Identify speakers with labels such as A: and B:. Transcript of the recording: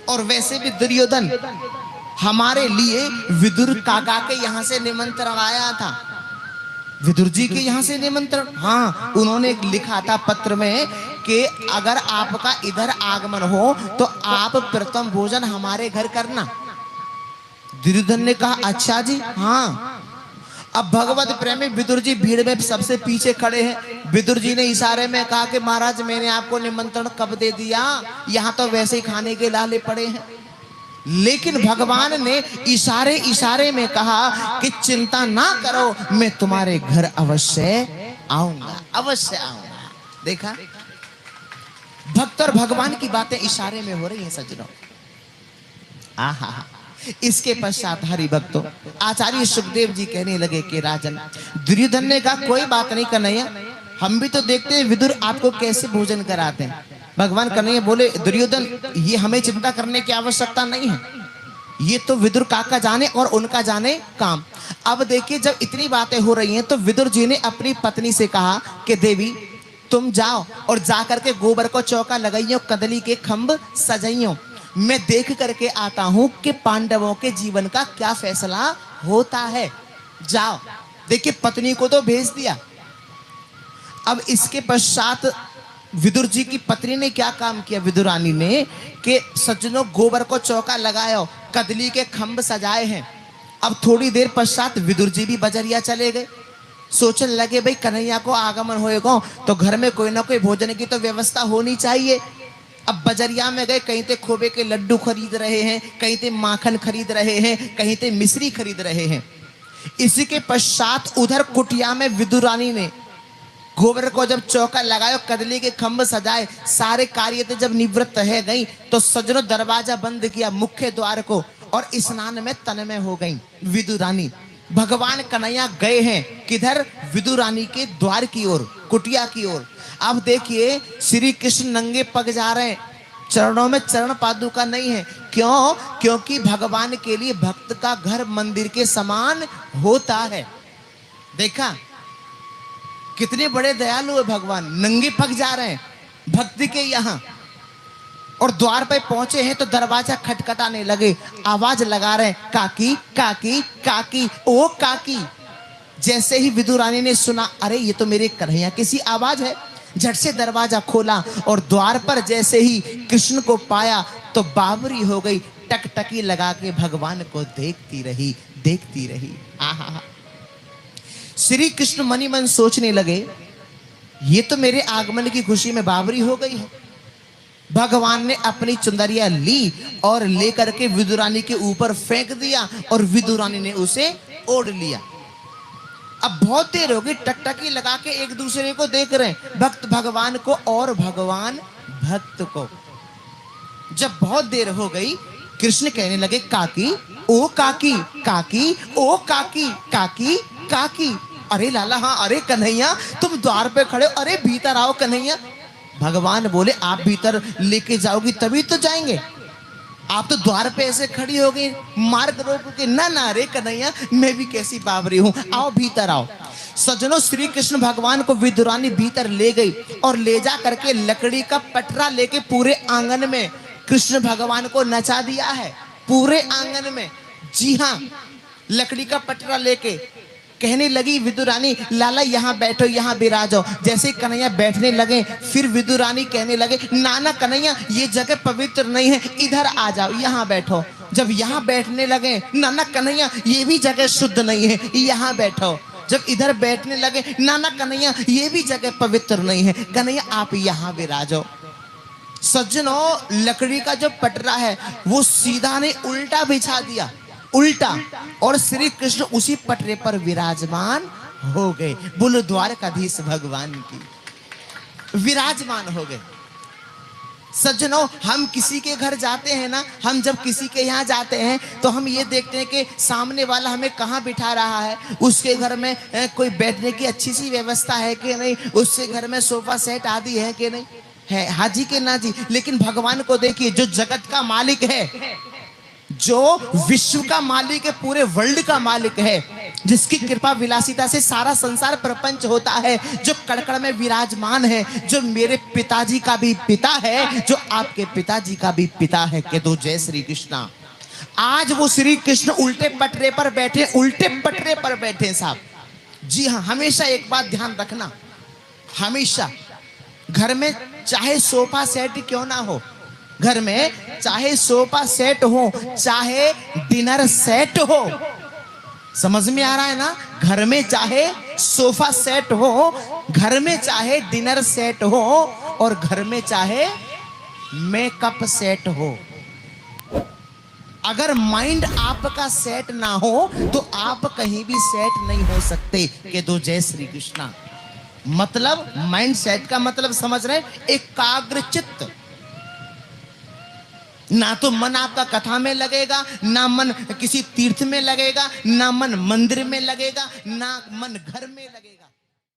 A: और वैसे भी दुर्योधन हमारे लिए विदुर काका के यहाँ से निमंत्रण आया था, विदुर जी के यहाँ से निमंत्रण। हाँ, उन्होंने लिखा था पत्र में कि अगर आपका इधर आगमन हो तो आप प्रथम भोजन हमारे घर करना। दुर्योधन ने कहा अच्छा जी हाँ। अब भगवत प्रेमी विदुर जी भीड़ में सबसे पीछे खड़े हैं। विदुर जी ने इशारे में कहा कि महाराज मैंने आपको निमंत्रण कब दे दिया, यहाँ तो वैसे ही खाने के लाले पड़े हैं। लेकिन भगवान ने इशारे इशारे में कहा कि चिंता ना करो, मैं तुम्हारे घर अवश्य आऊंगा, अवश्य आऊंगा। देखा, भक्त और भगवान की बातें इशारे में हो रही हैं सज्जनों। आहा, इसके पश्चात हरि भक्तों आचार्य सुखदेव जी कहने लगे कि राजन, दुर्योधन ने कहा कोई बात नहीं कन्हैया, हम भी तो देखते हैं विदुर आपको कैसे भोजन कराते हैं। भगवान कन्हैया बोले दुर्योधन ये हमें चिंता करने की आवश्यकता नहीं है, ये तो विदुर काका जाने और उनका जाने काम। अब देखिए जब इतनी बातें हो रही हैं तो विदुर जी ने अपनी पत्नी से कहा कि देवी तुम जाओ और जाकर के गोबर को चौका लगाइयो, कदली के खंभ सजाइयो, मैं देख करके आता हूं कि पांडवों के जीवन का क्या फैसला होता है। जाओ। देखिए पत्नी को तो भेज दिया। अब इसके पश्चात विदुर जी की पत्नी ने क्या काम किया, विदुरानी ने, कि सज्जनों गोबर को चौका लगाया, कदली के खंभ सजाए हैं। अब थोड़ी देर पश्चात विदुर जी भी बजरिया चले गए। सोचने लगे भाई कन्हैया को आगमन होएगा तो घर में कोई ना कोई भोजन की तो व्यवस्था होनी चाहिए। अब बजरिया में गए, कहीं ते खोबे के लड्डू खरीद रहे हैं, कहीं ते माखन खरीद रहे हैं, कहीं ते मिश्री खरीद रहे हैं। इसी के पश्चात उधर कुटिया में विदुरानी ने गोबर को जब चौका लगाया, कदली के खंभ सजाए, सारे कार्य जब निवृत्त है गई तो सज्जनों दरवाजा बंद किया मुख्य द्वार को और स्नान में तन्मय हो गई विदुरानी। भगवान कन्हैया गए हैं किधर, विदुरानी के द्वार की ओर, कुटिया की ओर। अब देखिए श्री कृष्ण नंगे पग जा रहे हैं, चरणों में चरण पादुका नहीं है। क्यों? क्योंकि भगवान के लिए भक्त का घर मंदिर के समान होता है। देखा कितने बड़े दयालु है भगवान, नंगे पग जा रहे हैं भक्ति के यहाँ और द्वार पे पहुंचे हैं तो दरवाजा खटखटाने लगे, आवाज लगा रहे हैं काकी काकी काकी ओ काकी। जैसे ही विदुरानी ने सुना अरे ये तो मेरे कन्हैया की सी आवाज है, झट से दरवाजा खोला और द्वार पर जैसे ही कृष्ण को पाया तो बावरी हो गई, टकटकी लगा के भगवान को देखती रही, देखती रही। आहा, श्री कृष्ण मनी मन सोचने लगे ये तो मेरे आगमन की खुशी में बावरी हो गई है। भगवान ने अपनी चुंदरिया ली और लेकर के विदुरानी के ऊपर फेंक दिया और विदुरानी ने उसे ओढ़ लिया। अब बहुत देर हो गई, टकटकी लगा के एक दूसरे को देख रहे हैं, भक्त भगवान को और भगवान भक्त को। जब बहुत देर हो गई कृष्ण कहने लगे काकी ओ काकी काकी ओ काकी काकी काकी। अरे लाला हाँ, अरे कन्हैया तुम द्वार पे खड़े, अरे भीतर आओ कन्हैया। भगवान बोले आप भीतर लेके जाओगी तभी तो जाएंगे, आप तो द्वार पे ऐसे खड़ी हो गई मार्ग रोक के। ना ना रे कन्हैया मैं भी कैसी बावरी हूं, आओ भीतर आओ। सज्जनों श्री कृष्ण भगवान को विदुरानी भीतर ले गई और ले जा करके लकड़ी का पटरा लेके पूरे आंगन में कृष्ण भगवान को नचा दिया है, पूरे आंगन में। जी हाँ, लकड़ी का पटरा लेके कहने लगी विदुरानी लाला यहाँ बैठो, यहाँ विराजो। जैसे कन्हैया बैठने लगे फिर विदुरानी कहने लगे नाना कन्हैया ये जगह पवित्र नहीं है, इधर आ जाओ यहाँ बैठो। जब यहाँ बैठने लगे नाना कन्हैया ये भी जगह शुद्ध नहीं है, यहाँ बैठो। जब इधर बैठने लगे नाना कन्हैया ये भी जगह पवित्र नहीं है, कन्हैया आप यहाँ विराजो। सज्जनों लकड़ी का जो पटरा है वो सीधा ने उल्टा बिछा दिया, उल्टा, और श्री कृष्ण उसी पटरे पर विराजमान हो गए। बोलो द्वारकाधीश भगवान की विराजमान हो गए। सज्जनों हम किसी के घर जाते हैं ना, हम जब किसी के यहाँ जाते हैं तो हम ये देखते हैं कि सामने वाला हमें कहाँ बिठा रहा है, उसके घर में कोई बैठने की अच्छी सी व्यवस्था है कि नहीं, उसके घर में सोफा सेट आदि है कि नहीं है, हाजी के ना जी। लेकिन भगवान को देखिए जो जगत का मालिक है, जो विश्व का मालिक है, पूरे वर्ल्ड का मालिक है, जिसकी कृपा विलासिता से सारा संसार प्रपंच होता है, जो कड़कड़ में विराजमान है, जो मेरे पिताजी का भी पिता है, जो आपके पिताजी का भी पिता है। कह दो जय श्री कृष्णा। आज वो श्री कृष्ण उल्टे पटरे पर बैठे, उल्टे पटरे पर बैठे साहब। जी हाँ, हमेशा एक बात ध्यान रखना, हमेशा घर में चाहे सोफा सेट क्यों ना हो, घर में चाहे सोफा सेट हो, चाहे डिनर सेट हो, समझ में आ रहा है ना? घर में चाहे सोफा सेट हो, घर में चाहे डिनर सेट हो, और घर में चाहे मेकअप सेट हो, अगर माइंड आपका सेट ना हो तो आप कहीं भी सेट नहीं हो सकते। के दो जय श्री कृष्णा। मतलब माइंड सेट का मतलब समझ रहे? एकाग्र चित्त। ना तो मन आपका कथा में लगेगा, ना मन किसी तीर्थ में लगेगा, ना मन मंदिर में लगेगा, ना मन घर में लगेगा।